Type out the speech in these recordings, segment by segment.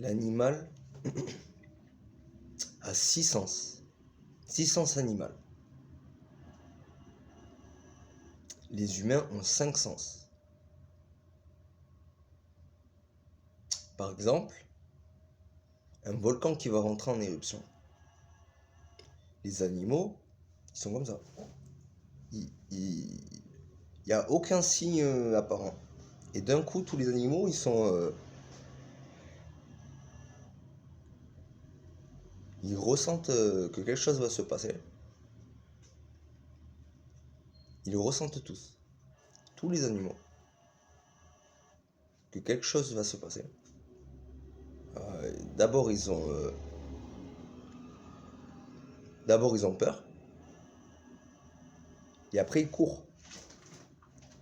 L'animal a 6 sens. 6 sens animaux. Les humains ont 5 sens. Par exemple, un volcan qui va rentrer en éruption. Les animaux, ils sont comme ça. Il n'y a aucun signe apparent. Et d'un coup, tous les animaux, ils ressentent que quelque chose va se passer. Ils le ressentent tous. Tous les animaux. Que quelque chose va se passer. D'abord, ils ont peur. Et après, ils courent.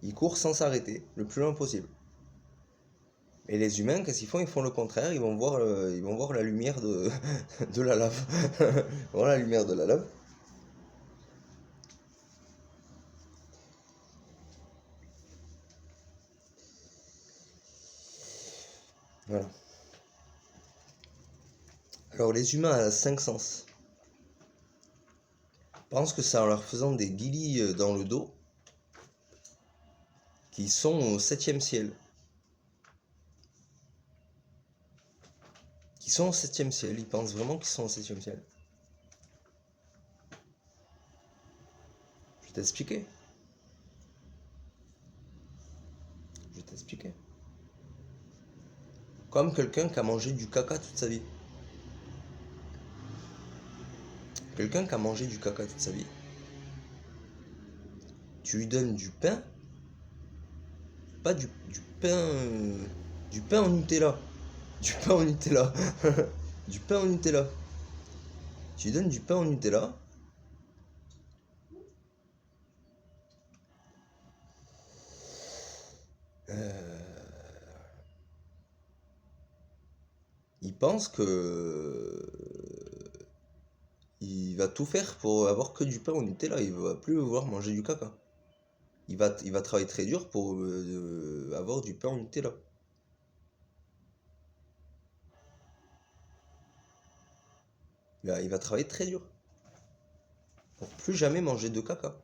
Ils courent sans s'arrêter, le plus loin possible. Et les humains, qu'est-ce qu'ils font? Ils font le contraire, ils vont voir la lumière de, de la lave. Ils vont voir la lumière de la lave. Voilà. Alors les humains à 5 sens pensent que c'est en leur faisant des guilis dans le dos qu'ils sont au 7e ciel. Qu'ils sont au 7e ciel, ils pensent vraiment qu'ils sont au 7e ciel. Je vais t'expliquer. Comme quelqu'un qui a mangé du caca toute sa vie. Quelqu'un qui a mangé du caca toute sa vie. Tu lui donnes du pain, pas du pain, du pain en Nutella. Du pain en Nutella. Du pain en Nutella. Tu lui donnes du pain en Nutella. Il pense que il va tout faire pour avoir que du pain au Nutella. Il va plus vouloir manger du caca. Il va travailler très dur pour avoir du pain au Nutella. Il va travailler très dur pour plus jamais manger de caca.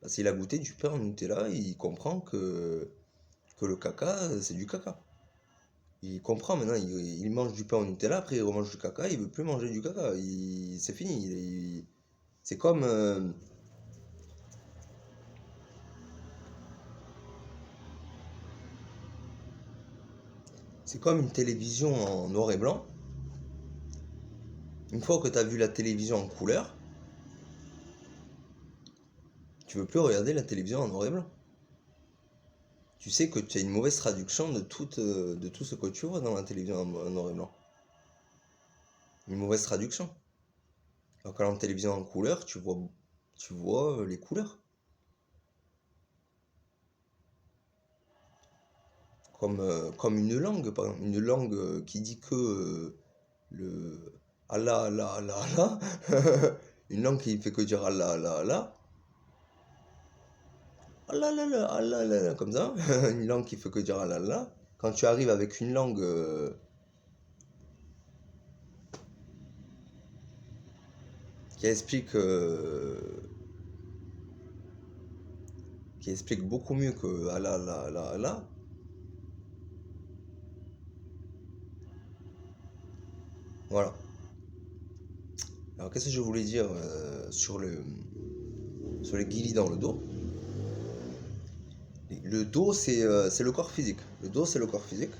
Parce qu'il a goûté du pain au Nutella, il comprend que le caca, c'est du caca. Il comprend maintenant, il mange du pain au Nutella, après il remange du caca, il veut plus manger du caca. C'est fini. C'est comme... c'est comme une télévision en noir et blanc. Une fois que tu as vu la télévision en couleur, tu veux plus regarder la télévision en noir et blanc. Tu sais que tu as une mauvaise traduction de tout ce que tu vois dans la télévision en noir et blanc. Une mauvaise traduction. Alors qu'à la télévision en couleur, tu vois les couleurs. Comme une langue, par exemple. Une langue qui dit que le Allah, Allah, Allah, Allah. Une langue qui fait que dire Allah, Allah, Allah. Allah, Allah, Allah, Allah, Allah, comme ça. Une langue qui fait que dire Allah, Allah. Quand tu arrives avec une langue qui explique beaucoup mieux que Allah, Allah, Allah, Allah. Voilà. Alors qu'est-ce que je voulais dire sur les guilis dans le dos? Le dos, c'est le corps physique. Le dos, c'est le corps physique.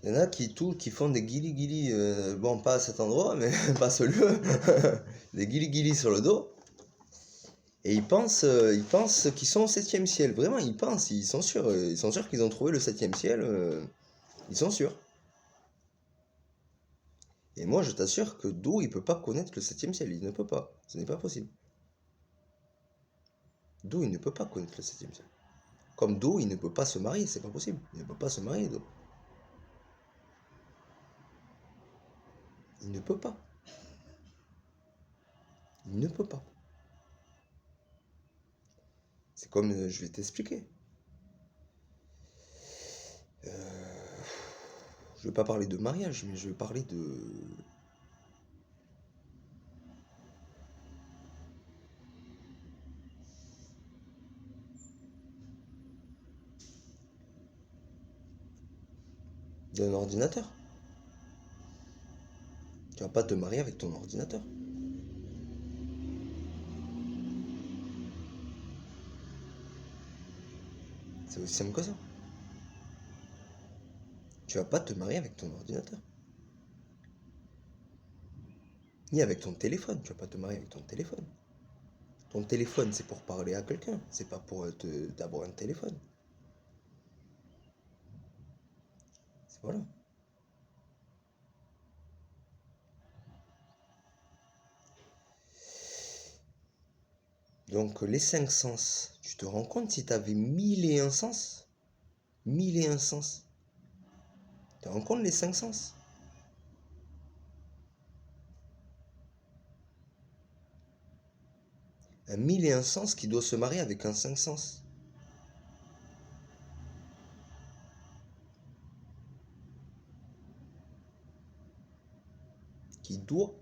Il y en a qui font des guilis, bon, pas à cet endroit, mais pas à ce lieu. Des guilis sur le dos. Et ils pensent qu'ils sont au 7e ciel. Vraiment, ils pensent, ils sont sûrs qu'ils ont trouvé le 7e ciel. Ils sont sûrs. Et moi, je t'assure que Do, il peut pas connaître le 7e ciel. Il ne peut pas. Ce n'est pas possible. Do, il ne peut pas connaître le 7e ciel. Comme Do, il ne peut pas se marier. C'est pas possible. Il ne peut pas se marier, Do. Il ne peut pas. Il ne peut pas. C'est comme, je vais t'expliquer. Je vais pas parler de mariage, mais je vais parler d'un ordinateur. Tu vas pas te marier avec ton ordinateur. C'est aussi simple que ça. Tu vas pas te marier avec ton ordinateur. Ni avec ton téléphone. Tu vas pas te marier avec ton téléphone. Ton téléphone, c'est pour parler à quelqu'un. C'est pas pour d'avoir un téléphone. Voilà. Donc les cinq sens, tu te rends compte si tu avais mille et un sens? Mille et un sens. Tu te rends compte les cinq sens? Un mille et un sens qui doit se marier avec un cinq sens. Qui doit.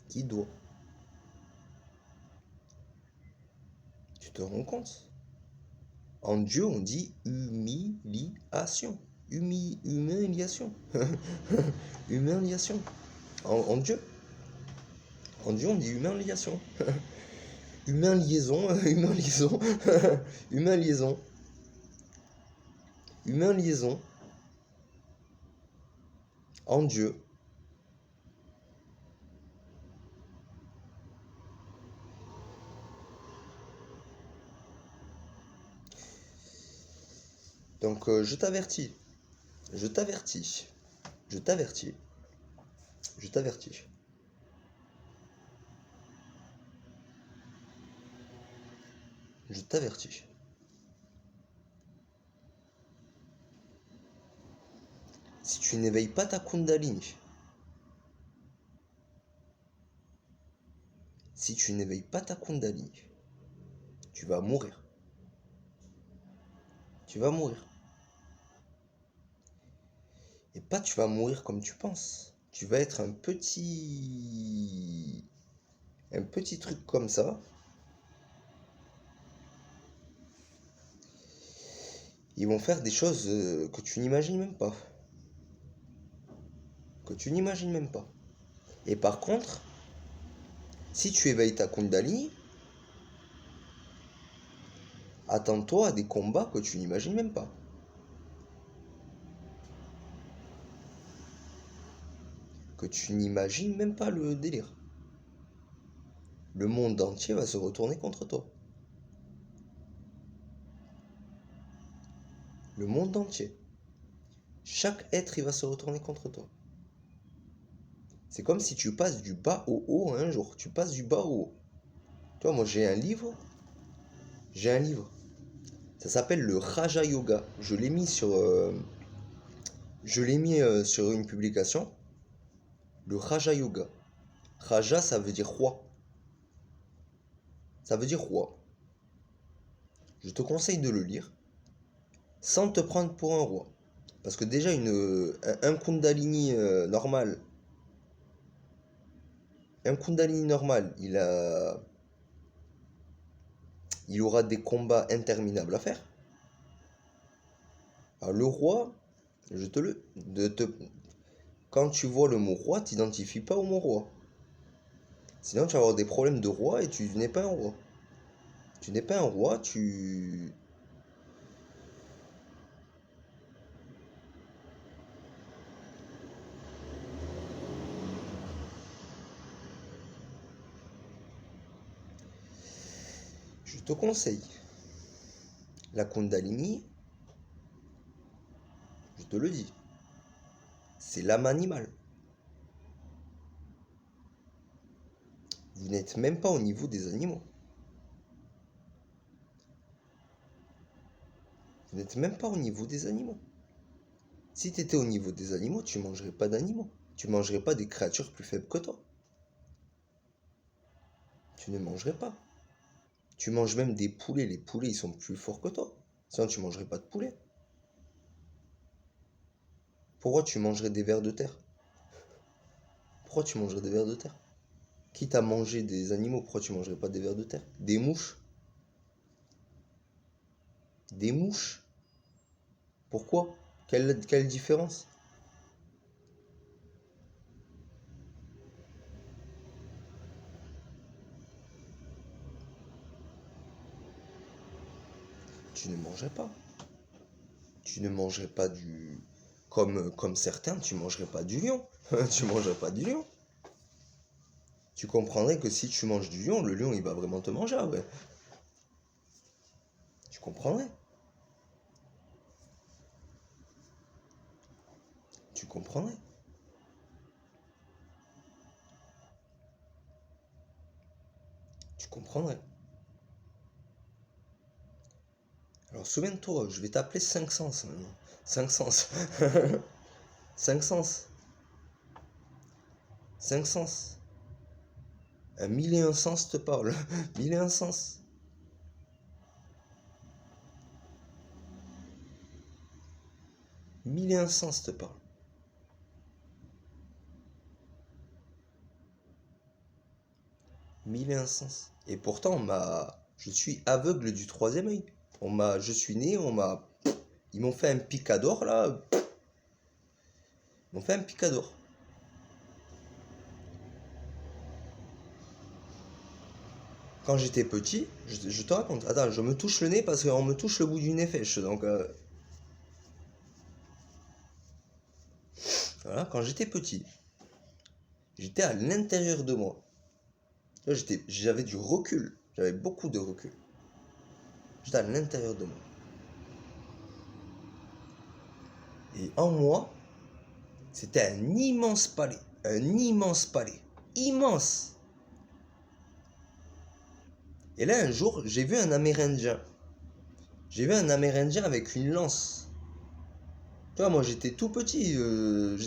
Qui doit. Tu te rends compte? En Dieu, on dit humiliation. Humiliation. Humiliation. En Dieu. En Dieu, on dit humiliation. Humain liaison. Humain liaison. Humain liaison. Humain liaison. En Dieu. Donc je t'avertis. Je t'avertis. Je t'avertis. Je t'avertis. Je t'avertis. Si tu n'éveilles pas ta Kundalini, si tu n'éveilles pas ta Kundalini, tu vas mourir. Tu vas mourir. Et pas tu vas mourir comme tu penses. Tu vas être un petit truc comme ça. Ils vont faire des choses que tu n'imagines même pas. Que tu n'imagines même pas. Et par contre, si tu éveilles ta Kundalini, attends-toi à des combats que tu n'imagines même pas. Que tu n'imagines même pas le délire. Le monde entier va se retourner contre toi. Le monde entier. Chaque être, il va se retourner contre toi. C'est comme si tu passes du bas au haut un jour. Tu passes du bas au haut. Toi, moi, j'ai un livre. J'ai un livre. Ça s'appelle le Raja Yoga. Je l'ai mis sur une publication. Le Raja Yoga. Raja, ça veut dire roi. Ça veut dire roi. Je te conseille de le lire sans te prendre pour un roi. Parce que déjà, un Kundalini normal, il aura des combats interminables à faire. Alors, le roi, quand tu vois le mot roi, t'identifies pas au mot roi. Sinon, tu vas avoir des problèmes de roi et tu n'es pas un roi. Tu n'es pas un roi, Je te conseille la Kundalini, je te le dis, c'est l'âme animale. Vous n'êtes même pas au niveau des animaux. Vous n'êtes même pas au niveau des animaux. Si tu étais au niveau des animaux, tu mangerais pas d'animaux. Tu mangerais pas des créatures plus faibles que toi. Tu ne mangerais pas. Tu manges même des poulets. Les poulets, ils sont plus forts que toi. Sinon, tu mangerais pas de poulet. Pourquoi tu mangerais des vers de terre? Pourquoi tu mangerais des vers de terre? Quitte à manger des animaux, pourquoi tu mangerais pas des vers de terre? Des mouches? Des mouches? Pourquoi? Quelle différence? Tu ne mangerais pas. Tu ne mangerais pas du... Comme certains, tu mangerais pas du lion. Tu mangerais pas du lion. Tu comprendrais que si tu manges du lion, le lion il va vraiment te manger, ouais. Tu comprendrais. Tu comprendrais. Tu comprendrais. Alors souviens-toi, je vais t'appeler 5 sens maintenant. 5 sens. 5 sens. 5 sens. Un mille et un sens te parle. Mille et un sens. Mille et un sens te parle. Mille et un sens. Et pourtant, je suis aveugle du troisième œil. Je suis né, ils m'ont fait un picador là. Ils m'ont fait un picador. Quand j'étais petit, je te raconte. Attends, je me touche le nez parce qu'on me touche le bout du nez fèche. Donc voilà, quand j'étais petit, j'étais à l'intérieur de moi. Là, j'avais du recul. J'avais beaucoup de recul. J'étais à l'intérieur de moi. Et en moi, c'était un immense palais. Un immense palais. Immense. Et là, un jour, j'ai vu un Amérindien. J'ai vu un Amérindien avec une lance. Tu vois, moi j'étais tout petit. Je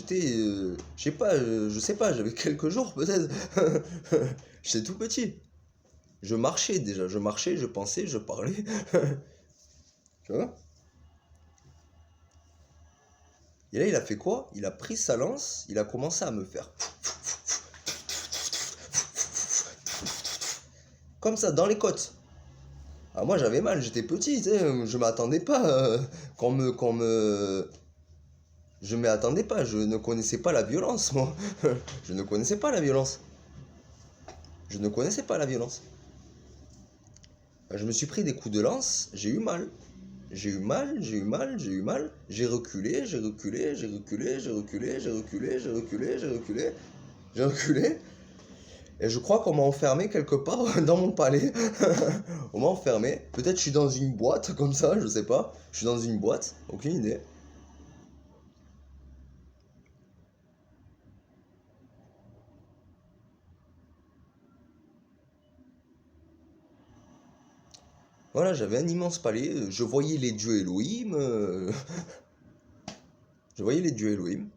sais pas, j'avais quelques jours peut-être. J'étais tout petit. Je marchais déjà, je marchais, je pensais, je parlais. Tu vois? Et là, il a fait quoi? Il a pris sa lance, il a commencé à me faire. Comme ça, dans les côtes. Ah, moi j'avais mal, j'étais petit, tu sais, je m'attendais pas qu'on me. Je m'y attendais pas, je ne connaissais pas la violence, moi. Je ne connaissais pas la violence. Je ne connaissais pas la violence. Je me suis pris des coups de lance, j'ai eu mal. J'ai eu mal, j'ai eu mal, j'ai eu mal. J'ai reculé, j'ai reculé, j'ai reculé, j'ai reculé, j'ai reculé, j'ai reculé, j'ai reculé, j'ai reculé. Et je crois qu'on m'a enfermé quelque part dans mon palais. On m'a enfermé. Peut-être je suis dans une boîte comme ça, je sais pas. Je suis dans une boîte, aucune idée. Voilà, j'avais un immense palais. Je voyais les dieux Elohim. Je voyais les dieux Elohim.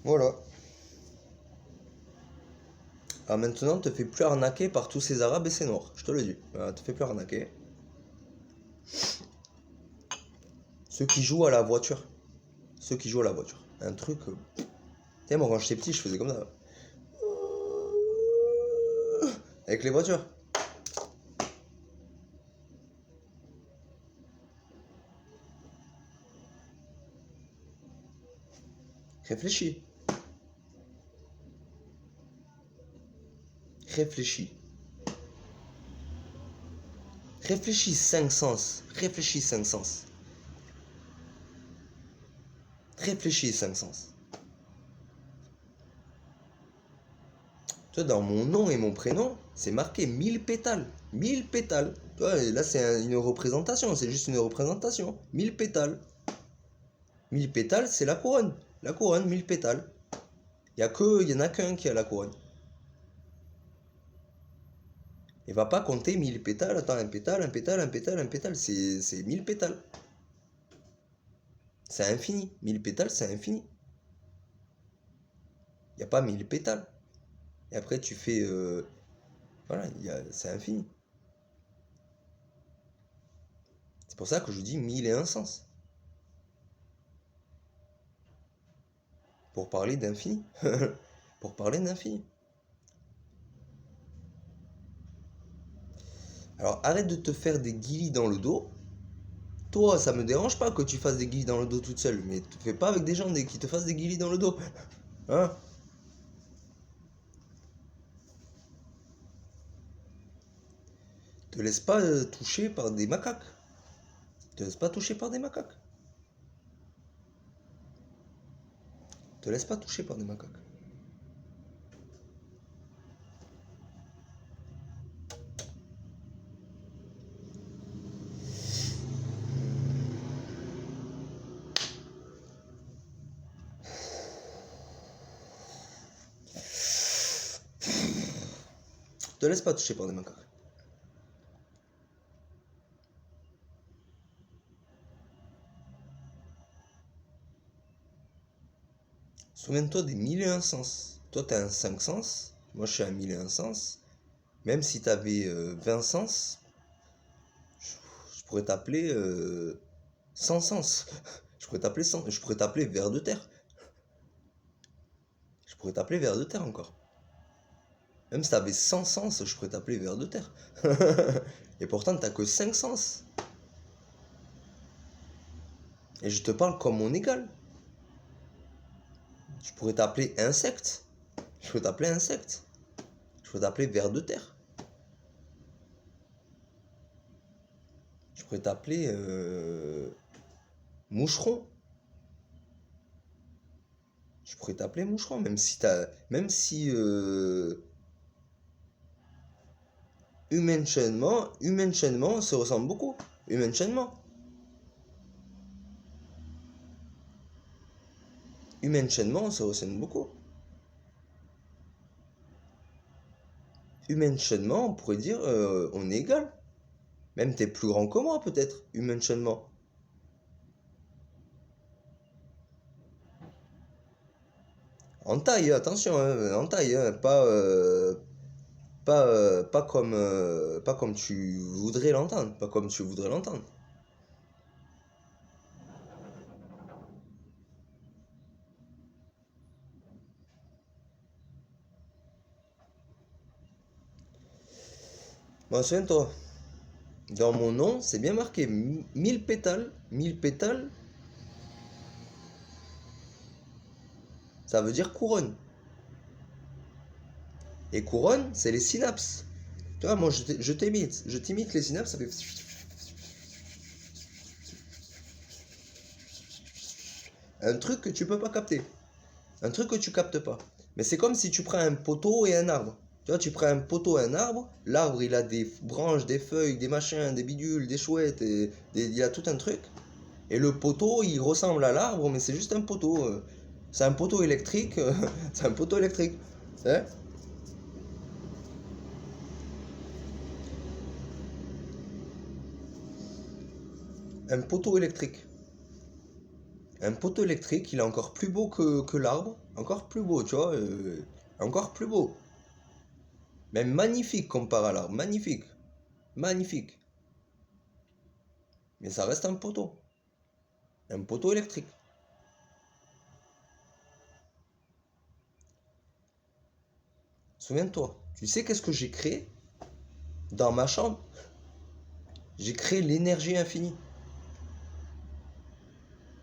Voilà. Alors maintenant, te fais plus arnaquer par tous ces arabes et ces noirs. Je te le dis. Voilà, te fais plus arnaquer. Ceux qui jouent à la voiture. Ceux qui jouent à la voiture. Un truc. Tu sais, moi quand j'étais petit, je faisais comme ça. Avec les voitures. Réfléchis. Réfléchis. Réfléchis 5 sens. Réfléchis 5 sens. Réfléchis 5 sens. Tu vois, dans mon nom et mon prénom, c'est marqué 1000 pétales. 1000 pétales. Tu vois, et là, c'est une représentation. C'est juste une représentation. 1000 pétales. 1000 pétales, c'est la couronne. La couronne, 1000 pétales. Il y en a qu'un qui a la couronne. Il va pas compter 1000 pétales. Attends, un pétale, un pétale, un pétale, un pétale. C'est 1000 pétales. C'est infini. 1000 pétales, c'est infini. Il n'y a pas 1000 pétales. Et après, tu fais... voilà, c'est infini. C'est pour ça que je dis 1001 sens. Pour parler d'infini. Pour parler d'infini. Alors arrête de te faire des guilis dans le dos. Toi, ça me dérange pas que tu fasses des guilis dans le dos toute seule, mais te fais pas avec des gens qui te fassent des guilis dans le dos. Hein? Te laisse pas toucher par des macaques. Te laisse pas toucher par des macaques. Te laisse pas toucher par des macaques. Te laisse pas toucher par des macaques. Souviens-toi des 1001 sens. Toi, t'as un 5 sens. Moi, je suis à 1001 sens. Même si t'avais 20 sens, je pourrais t'appeler 100 sens. Je pourrais t'appeler ver de terre. Je pourrais t'appeler ver de terre encore. Même si t'avais 100 sens, je pourrais t'appeler ver de terre. Et pourtant, t'as que 5 sens. Et je te parle comme mon égal. Je pourrais t'appeler insecte. Je pourrais t'appeler insecte. Je pourrais t'appeler ver de terre. Je pourrais t'appeler moucheron. Je pourrais t'appeler moucheron, même si humain-chainement se ressemble beaucoup. Humain-chainement. Humain-chainement se ressemble beaucoup. Humain-chainement, on pourrait dire on est égal. Même t'es plus grand que moi peut-être, humain-chainement. En taille, attention, hein, en taille, hein, pas comme tu voudrais l'entendre, pas comme tu voudrais l'entendre. Bon, souviens-toi, dans mon nom, c'est bien marqué 1000 pétales. 1000 pétales, ça veut dire couronne. Et couronne, c'est les synapses. Tu vois, moi, je t'imite. Je t'imite les synapses, ça fait... Un truc que tu peux pas capter. Un truc que tu captes pas. Mais c'est comme si tu prends un poteau et un arbre. Tu vois, tu prends un poteau et un arbre. L'arbre, il a des branches, des feuilles, des machins, des bidules, des chouettes. Il a tout un truc. Et le poteau, il ressemble à l'arbre, mais c'est juste un poteau. C'est un poteau électrique. C'est un poteau électrique. Hein? Un poteau électrique. Un poteau électrique, il est encore plus beau que l'arbre. Encore plus beau, tu vois. Encore plus beau. Même magnifique comparé à l'arbre. Magnifique. Magnifique. Mais ça reste un poteau. Un poteau électrique. Souviens-toi. Tu sais qu'est-ce que j'ai créé dans ma chambre? J'ai créé l'énergie infinie.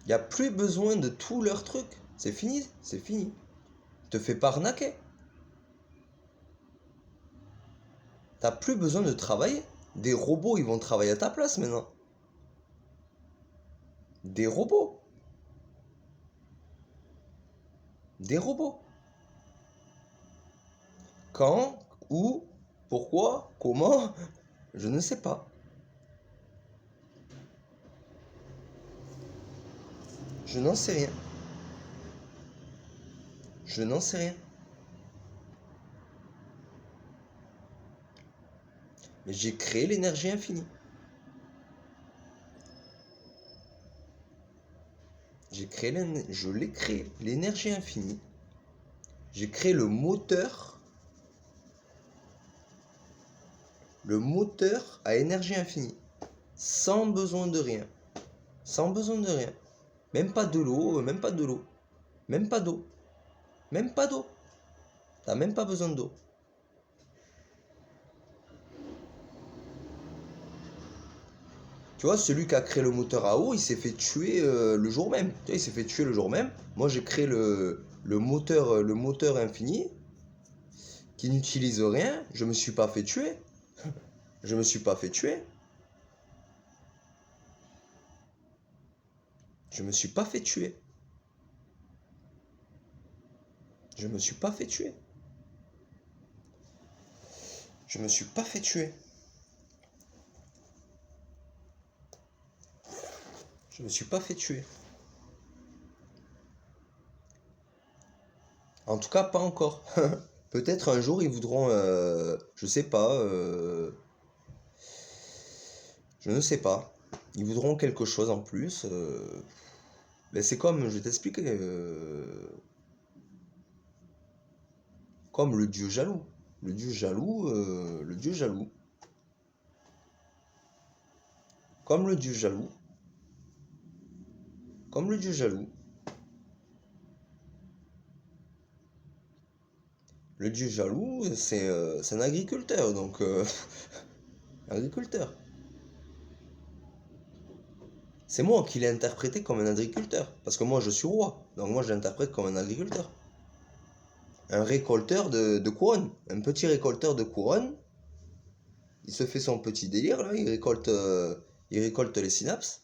Il n'y a plus besoin de tous leurs trucs. C'est fini. C'est fini. Te fais pas arnaquer. T'as plus besoin de travailler. Des robots, ils vont travailler à ta place maintenant. Des robots. Des robots. Quand, où, pourquoi, comment, je ne sais pas. Je n'en sais rien. Je n'en sais rien. Mais j'ai créé l'énergie infinie. Je l'ai créé, l'énergie infinie. J'ai créé le moteur Le moteur à énergie infinie. Sans besoin de rien. Sans besoin de rien. Même pas de l'eau, même pas de l'eau. Même pas d'eau. Même pas d'eau. T'as même pas besoin d'eau. Tu vois, celui qui a créé le moteur à eau, il s'est fait tuer le jour même. Tu vois, il s'est fait tuer le jour même. Moi, j'ai créé le moteur infini qui n'utilise rien. Je me suis pas fait tuer. Je me suis pas fait tuer. Je me suis pas fait tuer. Je me suis pas fait tuer. Je me suis pas fait tuer. Je me suis pas fait tuer. En tout cas, pas encore. Peut-être un jour ils voudront, je sais pas, je ne sais pas. Ils voudront quelque chose en plus. Mais c'est comme, je vais t'expliquer, comme le dieu jaloux. Le dieu jaloux, le dieu jaloux. Comme le dieu jaloux. Comme le dieu jaloux. Le dieu jaloux, c'est un agriculteur, donc agriculteur. C'est moi qui l'ai interprété comme un agriculteur, parce que moi je suis roi, donc moi je l'interprète comme un agriculteur. Un récolteur de couronne, un petit récolteur de couronne. Il se fait son petit délire là, il récolte les synapses.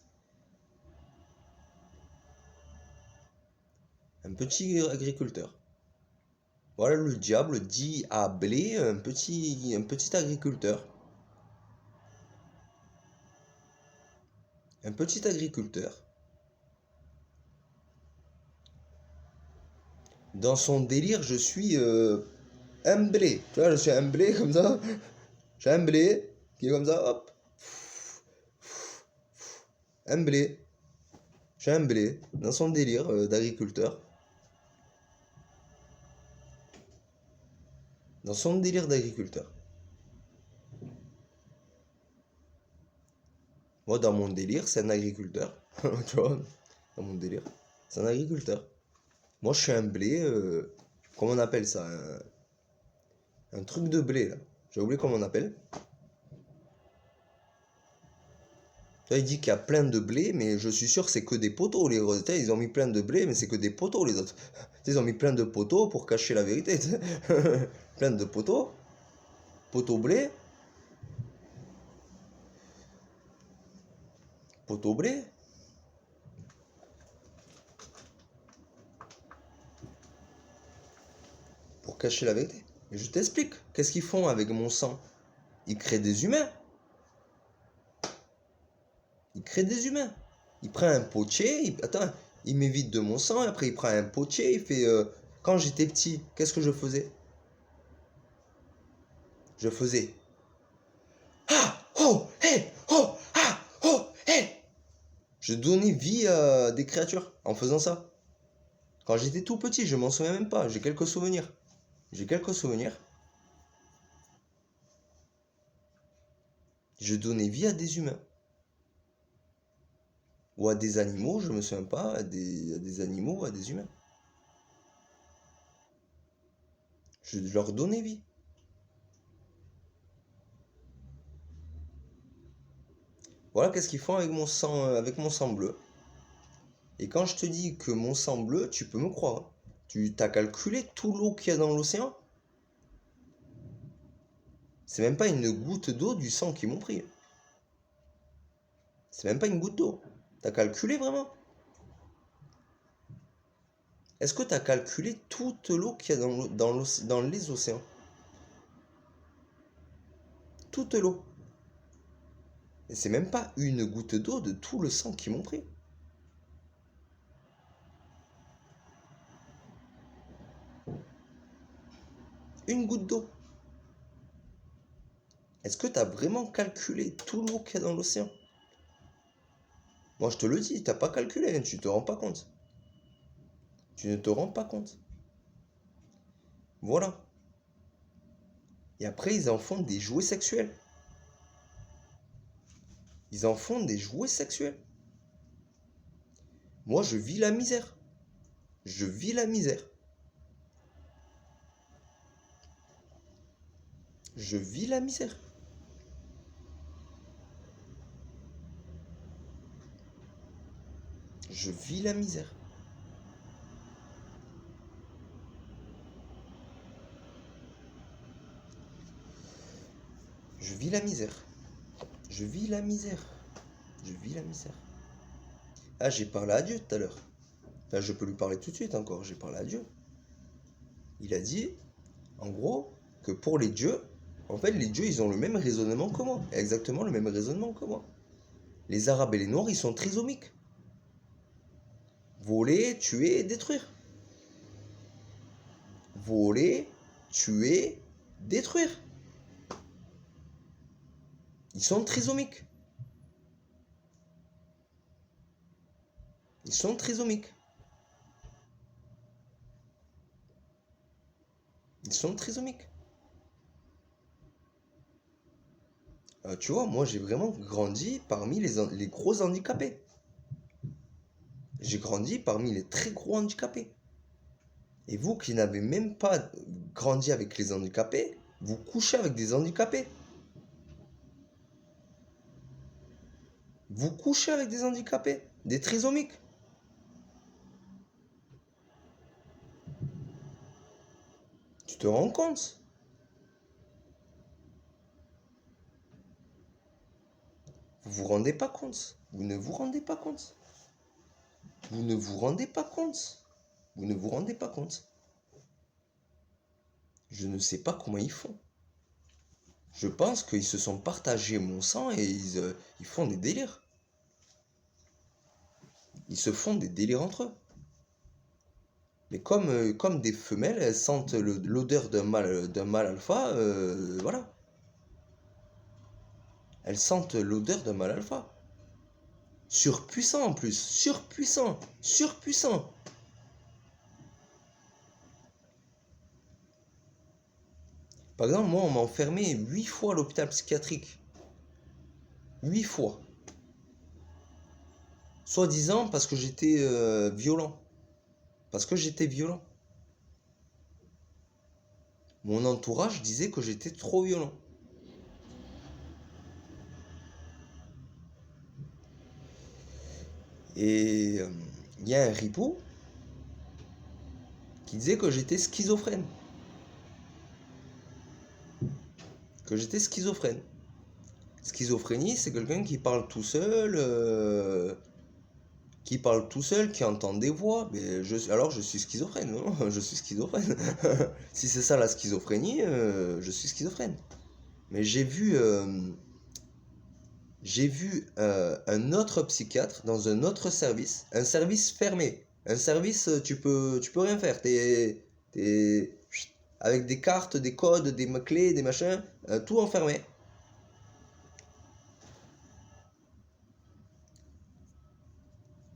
Un petit agriculteur. Voilà le diable dit à blé, un petit agriculteur. Un petit agriculteur. Dans son délire, je suis un blé. Tu vois, je suis un blé comme ça. J'ai un blé qui est comme ça, hop. Un blé. J'ai un blé. Dans son délire d'agriculteur. Dans son délire d'agriculteur. Moi, dans mon délire, c'est un agriculteur. Tu vois, dans mon délire, c'est un agriculteur. Moi, je suis un blé, comment on appelle ça? Un truc de blé, là. J'ai oublié comment on appelle. Là, il dit qu'il y a plein de blé, mais je suis sûr que c'est que des poteaux. Les Rosetta, ils ont mis plein de blé, mais c'est que des poteaux, les autres. Ils ont mis plein de poteaux pour cacher la vérité. Plein de poteaux. Poteaux blé. Poteaux blé. Pour cacher la vérité. Mais je t'explique. Qu'est-ce qu'ils font avec mon sang? Ils créent des humains. Ils créent des humains. Il prend un potier. Attends, il m'évite de mon sang. Et après, il prend un potier. Il fait. Quand j'étais petit, qu'est-ce que je faisais? Je faisais. Ah! Oh! Hé! Oh! Ah! Oh! Hé! Je donnais vie à des créatures en faisant ça. Quand j'étais tout petit, je m'en souviens même pas. J'ai quelques souvenirs. J'ai quelques souvenirs. Je donnais vie à des humains. Ou à des animaux, je me souviens pas. À des animaux, à des humains. Je leur donnais vie. Voilà qu'est-ce qu'ils font avec mon sang bleu. Et quand je te dis que mon sang bleu, tu peux me croire, hein. Tu t'as calculé tout l'eau qu'il y a dans l'océan? C'est même pas une goutte d'eau du sang qu'ils m'ont pris. C'est même pas une goutte d'eau. T'as calculé vraiment? Est-ce que t'as calculé toute l'eau qu'il y a dans les océans? Toute l'eau. Et c'est même pas une goutte d'eau de tout le sang qu'ils m'ont pris. Une goutte d'eau. Est-ce que t'as vraiment calculé tout l'eau qu'il y a dans l'océan? Moi je te le dis, t'as pas calculé, hein, tu te rends pas compte. Tu ne te rends pas compte. Voilà. Et après ils en font des jouets sexuels. Ils en font des jouets sexuels. Moi, je vis la misère. Je vis la misère. Je vis la misère. Je vis la misère. Je vis la misère. Je vis la misère. Je vis la misère. Ah, j'ai parlé à Dieu tout à l'heure. Enfin, je peux lui parler tout de suite encore. J'ai parlé à Dieu. Il a dit, en gros, que pour les dieux, en fait, les dieux, ils ont le même raisonnement que moi. Exactement le même raisonnement que moi. Les Arabes et les Noirs, ils sont trisomiques. Voler, tuer, détruire. Voler, tuer, détruire. Ils sont trisomiques. Ils sont trisomiques. Ils sont trisomiques. Tu vois, moi j'ai vraiment grandi parmi les gros handicapés. J'ai grandi parmi les très gros handicapés. Et vous qui n'avez même pas grandi avec les handicapés, vous couchez avec des handicapés. Vous couchez avec des handicapés, des trisomiques. Tu te rends compte? Vous vous rendez pas compte. Vous ne vous rendez pas compte. Vous ne vous rendez pas compte. Vous ne vous rendez pas compte. Je ne sais pas comment ils font. Je pense qu'ils se sont partagés mon sang et ils font des délires. Ils se font des délires entre eux. Mais comme des femelles, elles sentent l'odeur d'un mâle alpha, voilà. Elles sentent l'odeur d'un mâle alpha. Surpuissant en plus, surpuissant, surpuissant. Par exemple, moi, on m'a enfermé 8 fois à l'hôpital psychiatrique. 8 fois. Soi-disant parce que j'étais violent. Parce que j'étais violent. Mon entourage disait que j'étais trop violent. Et il y a un ripou qui disait que j'étais schizophrène. Que j'étais schizophrène. Schizophrénie, c'est quelqu'un qui parle tout seul, qui entend des voix. Mais alors je suis schizophrène, non? Je suis schizophrène. Si c'est ça la schizophrénie, je suis schizophrène. Mais j'ai vu un autre psychiatre dans un autre service, un service fermé. Un service, tu peux rien faire. T'es avec des cartes, des codes, des clés, des machins, tout enfermé.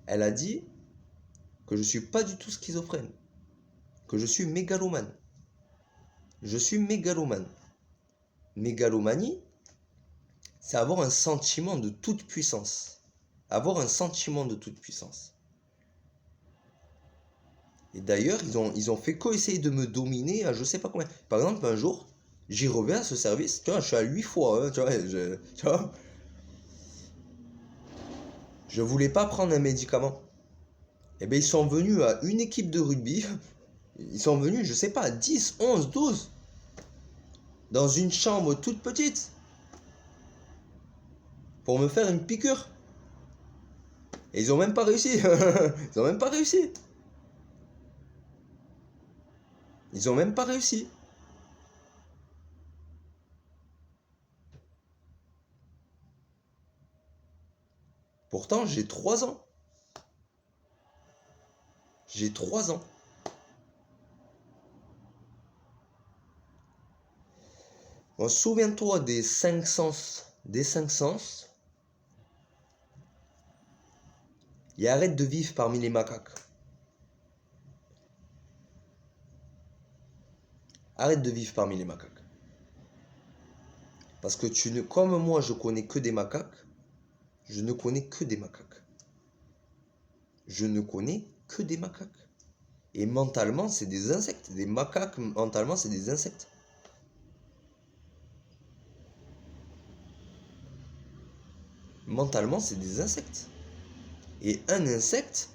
Elle a dit que je suis pas du tout schizophrène, que je suis mégalomane. Je suis mégalomane. Mégalomanie, c'est avoir un sentiment de toute puissance. Avoir un sentiment de toute puissance. Et d'ailleurs, ils ont fait essayer de me dominer à je sais pas combien. Par exemple, un jour, j'y reviens à ce service. Tu vois, je suis à 8 fois. Hein, tu vois, je voulais pas prendre un médicament. Et bien, ils sont venus à une équipe de rugby. Ils sont venus, je sais pas, 10, 11, 12. Dans une chambre toute petite. Pour me faire une piqûre. Et ils ont même pas réussi. Ils ont même pas réussi. Ils ont même pas réussi. Pourtant, j'ai 3 ans. J'ai 3 ans. Bon, souviens-toi des 5 sens. Des 5 sens. Et arrête de vivre parmi les macaques. Arrête de vivre parmi les macaques. Parce que comme moi, je connais que des macaques. Je ne connais que des macaques. Je ne connais que des macaques. Et mentalement, c'est des insectes. Des macaques, mentalement, c'est des insectes. Mentalement, c'est des insectes. Et un insecte,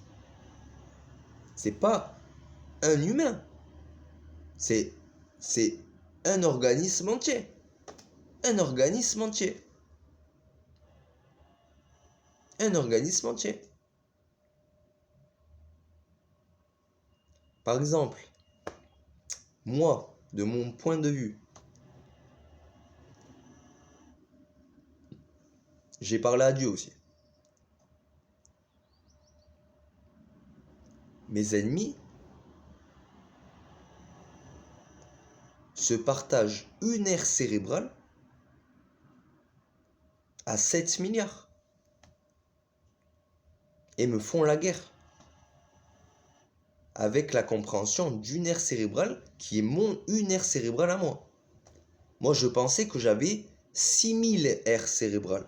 c'est pas un humain. C'est un organisme entier. Un organisme entier. Un organisme entier. Par exemple, moi, de mon point de vue, j'ai parlé à Dieu aussi. Mes ennemis se partagent une aire cérébrale à 7 milliards et me font la guerre avec la compréhension d'une aire cérébrale qui est une aire cérébrale à moi. Moi, je pensais que j'avais 6000 aires cérébrales.